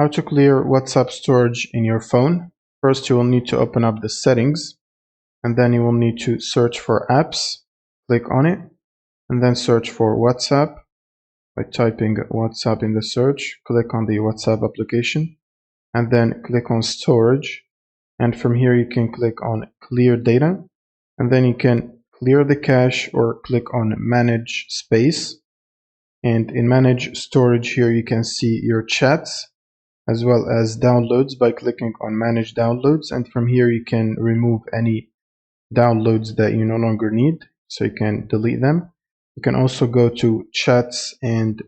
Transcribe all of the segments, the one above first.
How to clear WhatsApp storage in your phone. First, you will need to open up the settings, and then you will need to search for apps. Click on it, and then search for WhatsApp by typing WhatsApp in the search. Click on the WhatsApp application, and then click on storage. And from here, you can click on clear data, and then you can clear the cache or click on manage space. And in manage storage here, you can see your chats as well as downloads by clicking on manage downloads, and from here you can remove any downloads that you no longer need, so you can delete them. You can also go to chats and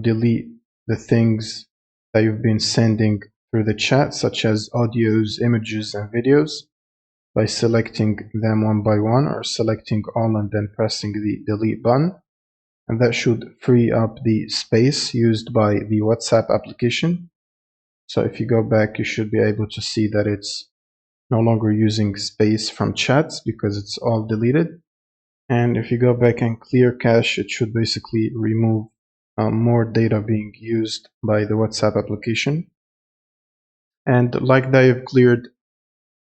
delete the things that you've been sending through the chat, such as audios, images, and videos, by selecting them one by one or selecting all and then pressing the delete button. And that should free up the space used by the WhatsApp application. So if you go back, you should be able to see that it's no longer using space from chats because it's all deleted. And if you go back and clear cache, it should basically remove more data being used by the WhatsApp application. And like that, you've cleared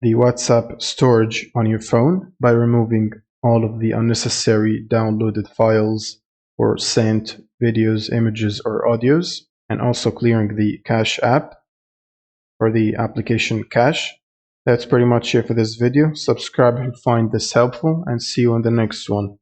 the WhatsApp storage on your phone by removing all of the unnecessary downloaded files or sent videos, images, or audios, and also clearing the cache app or the application cache. That's pretty much it for this video. Subscribe if you find this helpful, and see you on the next one.